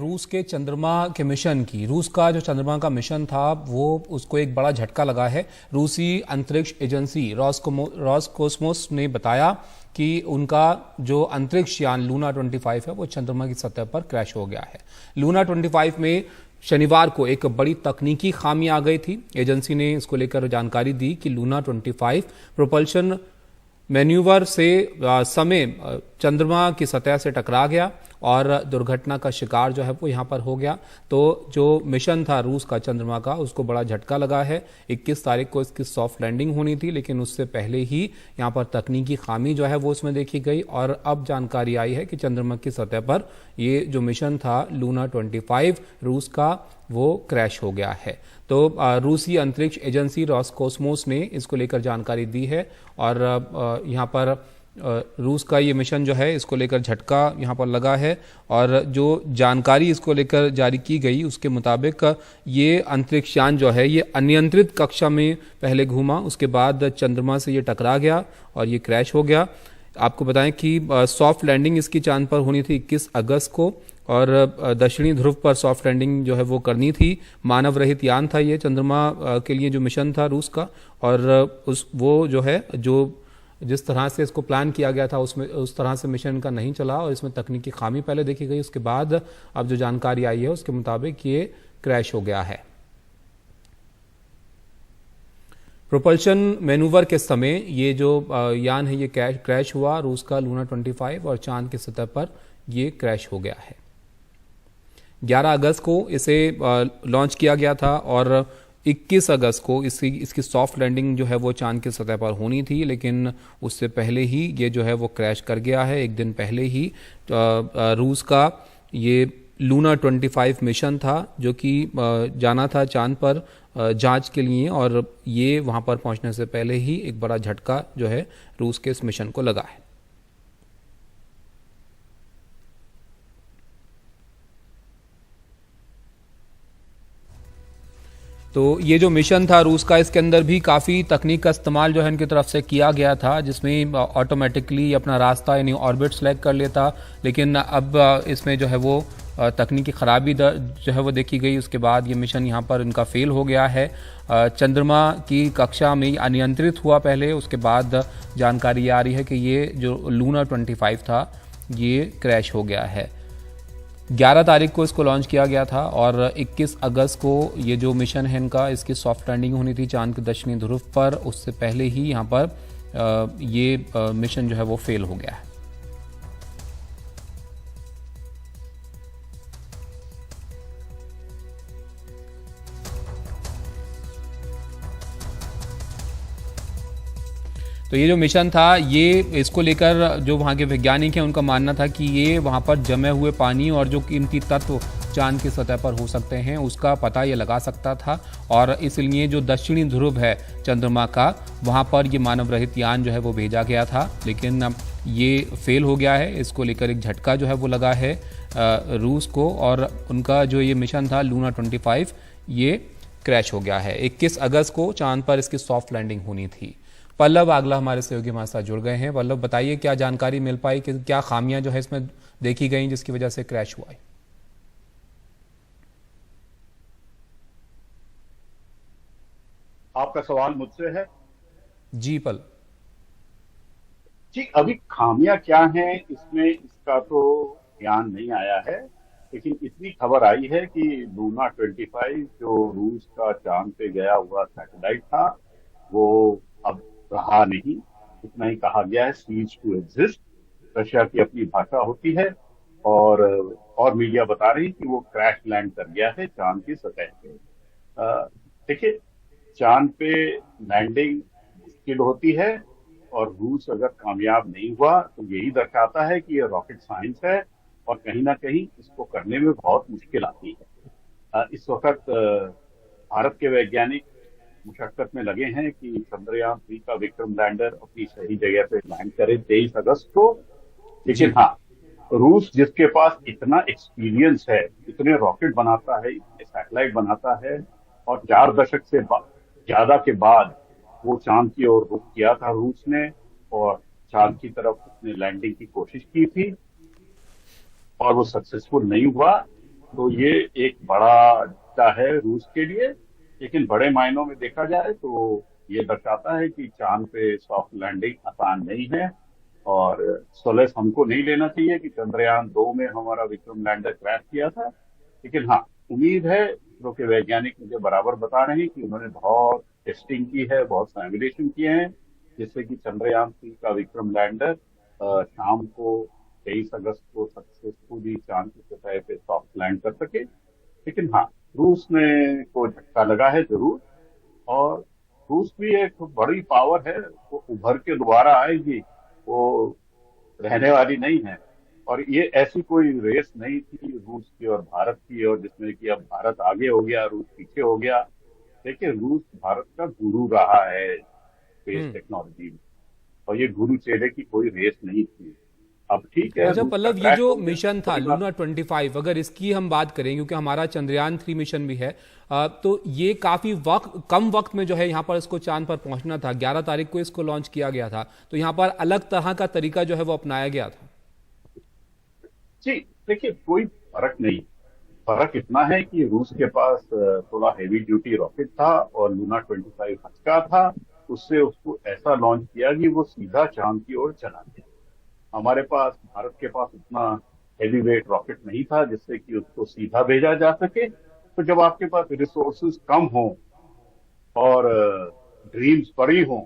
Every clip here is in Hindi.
रूस के चंद्रमा के मिशन की, रूस का जो चंद्रमा का मिशन था वो उसको एक बड़ा झटका लगा है। रूसी अंतरिक्ष एजेंसी रॉसकोस्मोस ने बताया कि उनका जो अंतरिक्ष यान लूना 25 है वो चंद्रमा की सतह पर क्रैश हो गया है। लूना 25 में शनिवार को एक बड़ी तकनीकी खामी आ गई थी। एजेंसी ने इसको लेकर जानकारी दी कि लूना 25 प्रोपल्शन मैन्यूवर से समय चंद्रमा की सतह से टकरा गया और दुर्घटना का शिकार जो है वो यहां पर हो गया। तो जो मिशन था रूस का चंद्रमा का, उसको बड़ा झटका लगा है। 21 तारीख को इसकी सॉफ्ट लैंडिंग होनी थी, लेकिन उससे पहले ही यहां पर तकनीकी खामी जो है वो उसमें देखी गई और अब जानकारी आई है कि चंद्रमा की सतह पर ये जो मिशन था लूना 25 रूस का, वो क्रैश हो गया है। तो रूसी अंतरिक्ष एजेंसी रॉसकोस्मोस ने इसको लेकर जानकारी दी है और यहाँ पर रूस का ये मिशन जो है इसको लेकर झटका यहाँ पर लगा है। और जो जानकारी इसको लेकर जारी की गई उसके मुताबिक ये अंतरिक्ष यान जो है ये अनियंत्रित कक्षा में पहले घूमा, उसके बाद चंद्रमा से ये टकरा गया और ये क्रैश हो गया। आपको बताएं कि सॉफ्ट लैंडिंग इसकी चांद पर होनी थी 21 अगस्त को और दक्षिणी ध्रुव पर सॉफ्ट लैंडिंग जो है वो करनी थी। मानव रहित यान था ये चंद्रमा के लिए जो मिशन था रूस का, और वो जो है जो जिस तरह से इसको प्लान किया गया था उसमें उस तरह से मिशन का नहीं चला और इसमें तकनीकी खामी पहले देखी गई। उसके बाद अब जो जानकारी आई है उसके मुताबिक ये क्रैश हो गया है। प्रोपल्शन मैनूवर के समय ये जो यान है ये क्रैश हुआ रूस का लूना 25 और चांद की सतह पर ये क्रैश हो गया है। 11 अगस्त को इसे लॉन्च किया गया था और 21 अगस्त को इसकी सॉफ्ट लैंडिंग जो है वो चांद की सतह पर होनी थी, लेकिन उससे पहले ही ये जो है वो क्रैश कर गया है। एक दिन पहले ही रूस का ये लूना 25 मिशन था जो कि जाना था चांद पर जांच के लिए, और ये वहां पर पहुंचने से पहले ही एक बड़ा झटका जो है रूस के इस मिशन को लगा है। तो ये जो मिशन था रूस का, इसके अंदर भी काफ़ी तकनीक का इस्तेमाल जो है इनकी तरफ से किया गया था, जिसमें ऑटोमेटिकली अपना रास्ता यानी ऑर्बिट सेलेक्ट कर लेता। लेकिन अब इसमें जो है वो तकनीकी खराबी जो है वो देखी गई। उसके बाद ये मिशन यहाँ पर इनका फेल हो गया है। चंद्रमा की कक्षा में अनियंत्रित हुआ पहले, उसके बाद जानकारी आ रही है कि ये जो लूना 25 था ये क्रैश हो गया है। 11 तारीख को इसको लॉन्च किया गया था और 21 अगस्त को ये जो मिशन है इनका, इसकी सॉफ्ट लैंडिंग होनी थी चांद के दक्षिणी ध्रुव पर। उससे पहले ही यहाँ पर ये मिशन जो है वो फेल हो गया है। तो ये जो मिशन था ये इसको लेकर जो वहाँ के वैज्ञानिक हैं उनका मानना था कि ये वहाँ पर जमे हुए पानी और जो कीमती तत्व चांद की सतह पर हो सकते हैं उसका पता ये लगा सकता था, और इसलिए जो दक्षिणी ध्रुव है चंद्रमा का वहाँ पर ये मानव रहित यान जो है वो भेजा गया था। लेकिन ये फेल हो गया है। इसको लेकर एक झटका जो है वो लगा है रूस को, और उनका जो ये मिशन था लूना 25 ये क्रैश हो गया है। 21 अगस्त को चांद पर इसकी सॉफ्ट लैंडिंग होनी थी। पल्लव आगला हमारे सहयोगी हमारे साथ जुड़ गए हैं। पल्लव, बताइए क्या जानकारी मिल पाई कि क्या खामियां जो है इसमें देखी गई जिसकी वजह से क्रैश हुआ है? आपका सवाल मुझसे है? जी पल्लव जी, अभी खामियां क्या हैं इसमें इसका तो ध्यान नहीं आया है, लेकिन इतनी खबर आई है कि लूना 25 जो रूस का चांद पे गया हुआ सैटेलाइट था वो अब रहा नहीं। इतना ही कहा गया है, सीज टू एग्जिस्ट। रशिया की अपनी भाषा होती है, और मीडिया बता रही कि वो क्रैश लैंड कर गया है चांद की सतह पे। देखिए, चांद पे लैंडिंग मुश्किल होती है और रूस अगर कामयाब नहीं हुआ तो यही दर्शाता है कि ये रॉकेट साइंस है और कहीं ना कहीं इसको करने में बहुत मुश्किल आती है। इस वक्त भारत के वैज्ञानिक मुशक्कत में लगे हैं कि चंद्रयान 3 का विक्रम लैंडर अपनी सही जगह पे लैंड करे 23 अगस्त को। लेकिन हाँ, रूस जिसके पास इतना एक्सपीरियंस है, इतने रॉकेट बनाता है, इतने सैटेलाइट बनाता है, और 4 दशक से ज्यादा के बाद वो चांद की ओर रुख किया था रूस ने, और चांद की तरफ उसने लैंडिंग की कोशिश की थी और वो सक्सेसफुल नहीं हुआ। तो ये एक बड़ा झटका है रूस के लिए। लेकिन बड़े मायनों में देखा जाए तो ये दर्शाता है कि चांद पे सॉफ्ट लैंडिंग आसान नहीं है। और सोलेस हमको नहीं लेना चाहिए कि चंद्रयान 2 में हमारा विक्रम लैंडर क्रैश किया था। लेकिन हाँ, उम्मीद है, इसरो के वैज्ञानिक मुझे बराबर बता रहे हैं कि उन्होंने बहुत टेस्टिंग की है, बहुत सिमुलेशन किए हैं, जिससे कि चंद्रयान 3 का विक्रम लैंडर शाम को 23 अगस्त को सक्सेसफुली चांद की सतह पे सॉफ्ट लैंड कर सके। लेकिन हाँ, रूस में को झटका लगा है जरूर। और रूस भी एक बड़ी पावर है, वो उभर के दोबारा आएगी, वो रहने वाली नहीं है। और ये ऐसी कोई रेस नहीं थी रूस की और भारत की, और जिसमें कि अब भारत आगे हो गया, रूस पीछे हो गया। देखिए, रूस भारत का गुरु रहा है स्पेस हम्म। टेक्नोलॉजी में, और ये गुरु चेले की कोई रेस नहीं थी। अब ठीक है, अच्छा रूस का पल्लव, ये क्रैश जो हो गया, मिशन था कोई बात। लूना 25, अगर इसकी हम बात करें, क्योंकि हमारा चंद्रयान 3 मिशन भी है, तो ये काफी कम वक्त में जो है यहाँ पर इसको चांद पर पहुंचना था। 11 तारीख को इसको लॉन्च किया गया था, तो यहाँ पर अलग तरह का तरीका जो है वो अपनाया गया था। जी, देखिए, कोई फर्क नहीं। फर्क इतना है कि रूस के पास थोड़ा हेवी ड्यूटी रॉकेट था, और लूना 25 हल्का था। उससे उसको ऐसा लॉन्च किया कि वो सीधा चांद की ओर चला गया। हमारे पास, भारत के पास उतना हेवी वेट रॉकेट नहीं था जिससे कि उसको सीधा भेजा जा सके। तो जब आपके पास रिसोर्सेज कम हो और ड्रीम्स बड़ी हो,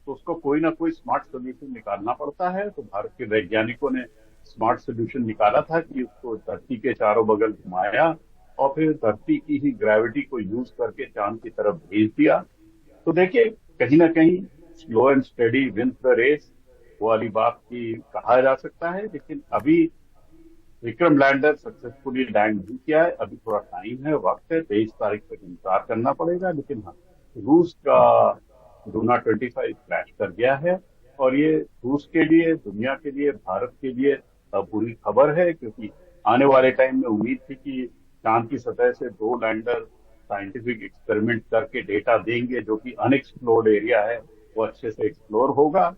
तो उसको कोई ना कोई स्मार्ट सोल्यूशन निकालना पड़ता है। तो भारत के वैज्ञानिकों ने स्मार्ट सोल्यूशन निकाला था कि उसको धरती के चारों बगल घुमाया, और फिर धरती की ही ग्रेविटी को यूज करके चांद की तरफ भेज दिया। तो देखिए, कहीं ना कहीं slow and steady wins the race, वो वाली बात की कहा जा सकता है। लेकिन अभी विक्रम लैंडर सक्सेसफुली लैंड नहीं किया है, अभी थोड़ा टाइम है, वक्त है, 23 तारीख तक इंतजार करना पड़ेगा। लेकिन हाँ, रूस का लूना 25 क्रैश कर गया है, और ये रूस के लिए, दुनिया के लिए, भारत के लिए बुरी खबर है। क्योंकि आने वाले टाइम में उम्मीद थी कि चांद की सतह से 2 लैंडर साइंटिफिक एक्सपेरिमेंट करके डेटा देंगे, जो कि अनएक्सप्लोर्ड एरिया है, वो अच्छे से एक्सप्लोर होगा।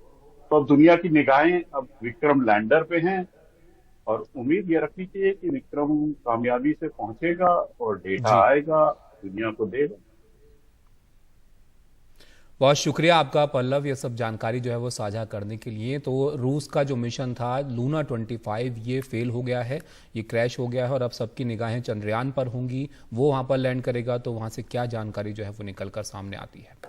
तो अब दुनिया की निगाहें अब विक्रम लैंडर पे हैं, और उम्मीद ये रखनी चाहिए कि विक्रम कामयाबी से पहुंचेगा और डेटा जी, आएगा, दुनिया को देगा। बहुत शुक्रिया आपका पल्लव, ये सब जानकारी जो है वो साझा करने के लिए। तो रूस का जो मिशन था लूना 25, ये फेल हो गया है, ये क्रैश हो गया है, और अब सबकी निगाहें चंद्रयान पर होंगी। वो वहां पर लैंड करेगा तो वहां से क्या जानकारी जो है वो निकल कर सामने आती है।